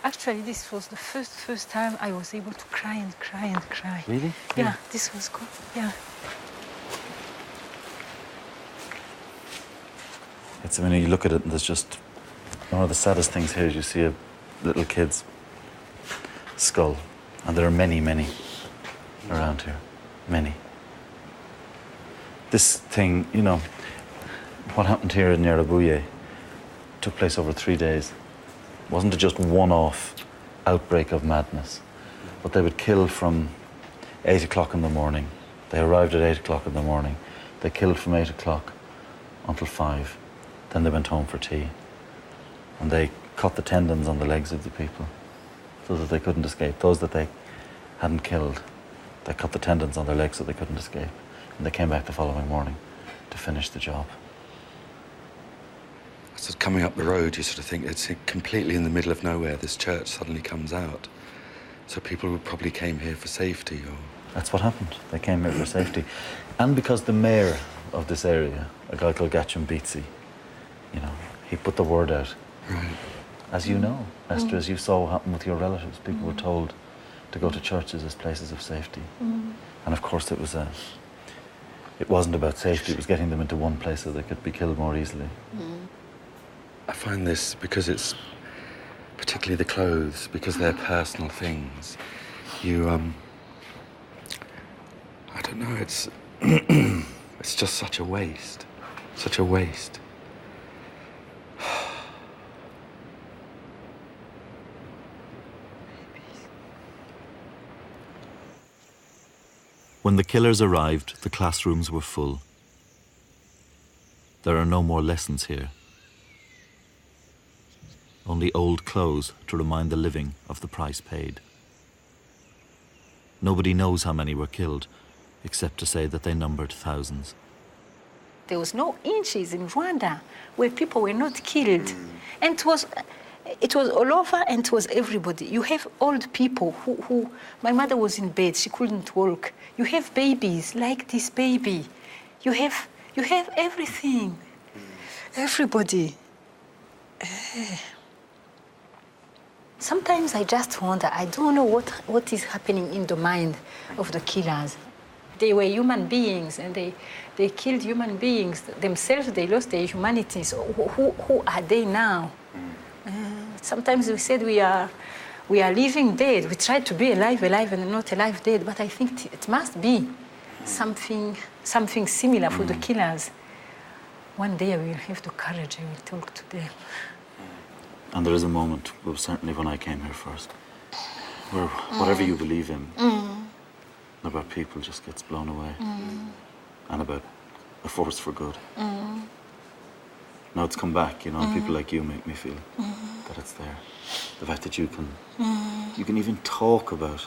Actually, this was the first time I was able to cry and cry and cry. Really? Yeah, this was good. Yeah. It's, when you look at it, and there's just one of the saddest things here is you see a little kid's skull, and there are many, many around here, many. This thing, you know, what happened here in Nyarabouye took place over 3 days. Wasn't it just one-off outbreak of madness? But they would kill from 8 o'clock in the morning. They arrived at 8 o'clock in the morning. They killed from 8 o'clock until 5. Then they went home for tea. And they cut the tendons on the legs of the people so that they couldn't escape. Those that they hadn't killed, they cut the tendons on their legs so they couldn't escape. And they came back the following morning to finish the job. So coming up the road, you sort of think it's completely in the middle of nowhere. This church suddenly comes out. So people probably came here for safety, or... That's what happened. They came here for safety. And because the mayor of this area, a guy called Gachum Beatsi, you know, he put the word out. Right. As you know, Esther, as you saw happen with your relatives, people were told to go to churches as places of safety. And of course it wasn't about safety, it was getting them into one place so they could be killed more easily. I find this, because it's particularly the clothes, because they're personal things, you, I don't know, it's, it's just such a waste, such a waste. When the killers arrived, the classrooms were full. There are no more lessons here. Only old clothes to remind the living of the price paid. Nobody knows how many were killed, except to say that they numbered thousands. There was no inches in Rwanda where people were not killed. And it was all over, and it was everybody. You have old people who my mother was in bed, she couldn't walk. You have babies like this baby. You have everything. Everybody. Sometimes I just wonder, I don't know what is happening in the mind of the killers. They were human beings, and they killed human beings themselves. They lost their humanity. So who are they now? Sometimes we said we are living dead. We try to be alive, and not alive dead. But I think it must be something similar for the killers. One day I will have the courage. I will talk to them. And there is a moment, well, certainly when I came here first, where whatever you believe in about people just gets blown away, and about a force for good. Now it's come back, you know, and people like you make me feel that it's there. The fact that you can even talk about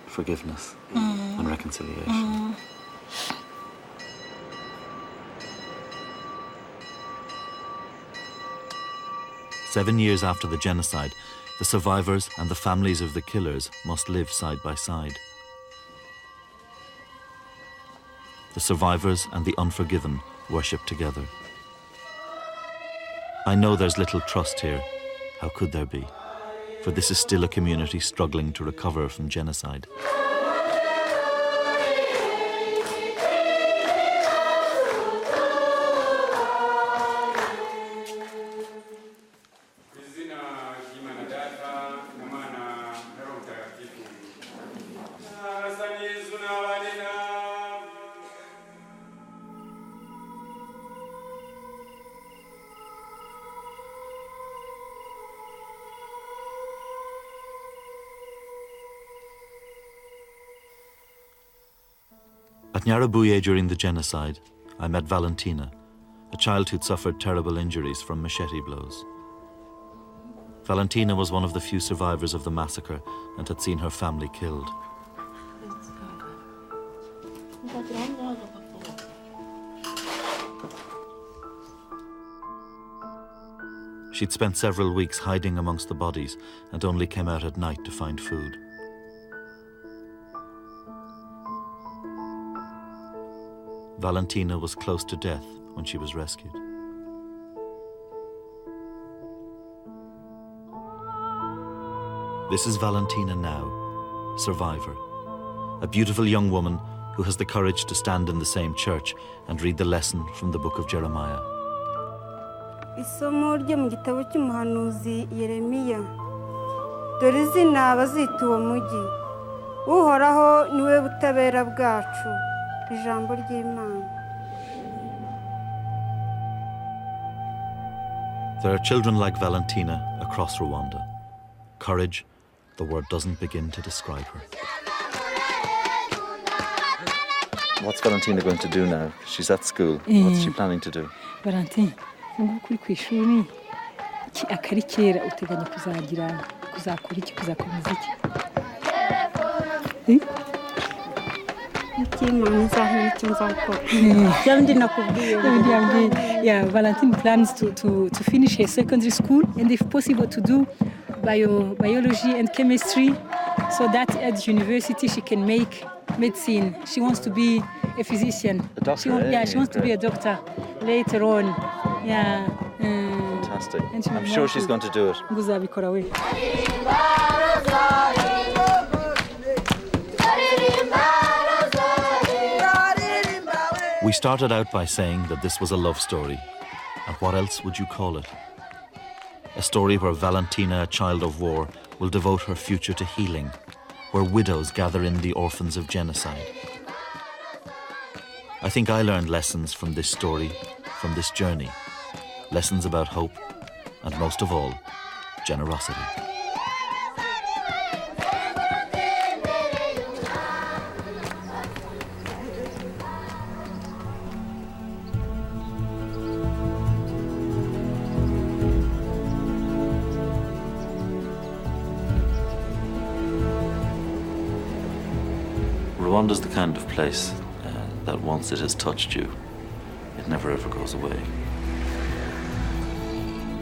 forgiveness and reconciliation. 7 years after the genocide, the survivors and the families of the killers must live side by side. The survivors and the unforgiven worship together. I know there's little trust here. How could there be? For this is still a community struggling to recover from genocide. At Nyarabouye during the genocide, I met Valentina, a child who'd suffered terrible injuries from machete blows. Valentina was one of the few survivors of the massacre and had seen her family killed. She'd spent several weeks hiding amongst the bodies and only came out at night to find food. Valentina was close to death when she was rescued. This is Valentina now, survivor. A beautiful young woman who has the courage to stand in the same church and read the lesson from the book of Jeremiah. Isomo ryo mu gitabo cy'umuhanuzi Yeremiya. Dore izina bazita uwo mugi. Uhoraho niwe butabera bwacu. Ijambo ry'Imana. There are children like Valentina across Rwanda. Courage, the word doesn't begin to describe her. What's Valentina going to do now? She's at school. What's she planning to do? Valentina, nguko uri ku ishuri akari kera uteganya kuzakora iki kuzakomeza iki? Yeah, Valentina plans to finish her secondary school and if possible to do biology and chemistry so that at university she can make medicine. She wants to be a physician. A doctor? She wants to be a doctor later on. Yeah. Fantastic. I'm sure she's going to do it. We started out by saying that this was a love story. And what else would you call it? A story where Valentina, a child of war, will devote her future to healing, where widows gather in the orphans of genocide. I think I learned lessons from this story, from this journey. Lessons about hope, and most of all, generosity. Rwanda's the kind of place that once it has touched you, it never ever goes away.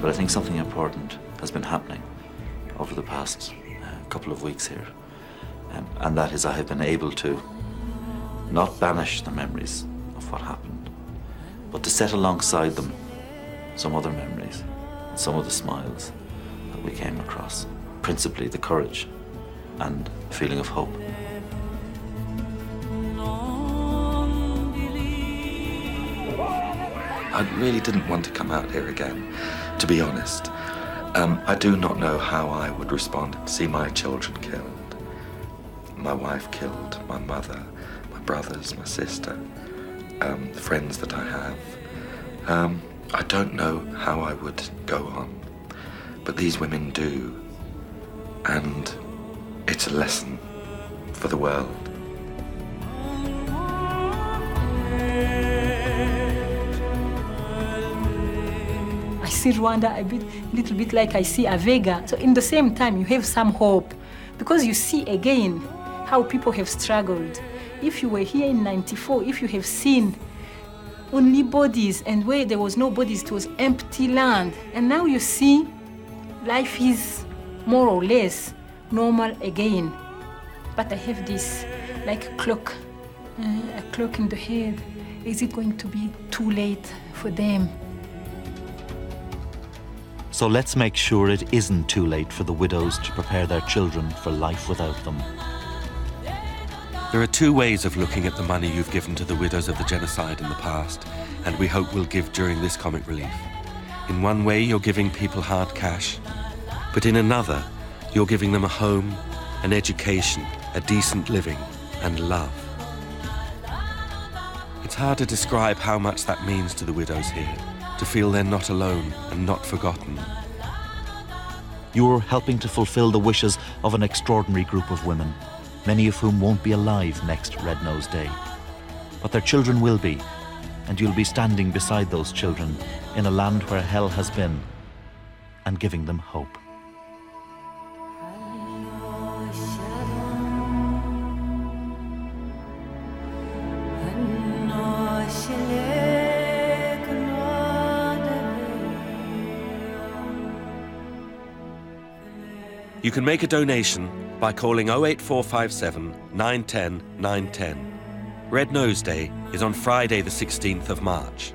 But I think something important has been happening over the past couple of weeks here. And that is I have been able to not banish the memories of what happened, but to set alongside them some other memories, some of the smiles that we came across, principally the courage and a feeling of hope. I really didn't want to come out here again, to be honest. I do not know how I would respond to see my children killed, my wife killed, my mother, my brothers, my sister, the friends that I have. I don't know how I would go on, but these women do, and it's a lesson for the world. I see Rwanda a little bit like I see AVEGA. So in the same time, you have some hope because you see again how people have struggled. If you were here in '94, if you have seen only bodies and where there was no bodies, it was empty land. And now you see life is more or less normal again. But I have this like a clock in the head. Is it going to be too late for them? So let's make sure it isn't too late for the widows to prepare their children for life without them. There are two ways of looking at the money you've given to the widows of the genocide in the past, and we hope will give during this comic relief. In one way, you're giving people hard cash, but in another, you're giving them a home, an education, a decent living, and love. It's hard to describe how much that means to the widows here, to feel they're not alone and not forgotten. You're helping to fulfill the wishes of an extraordinary group of women, many of whom won't be alive next Red Nose Day. But their children will be, and you'll be standing beside those children in a land where hell has been, and giving them hope. You can make a donation by calling 08457 910 910. Red Nose Day is on Friday the 16th of March.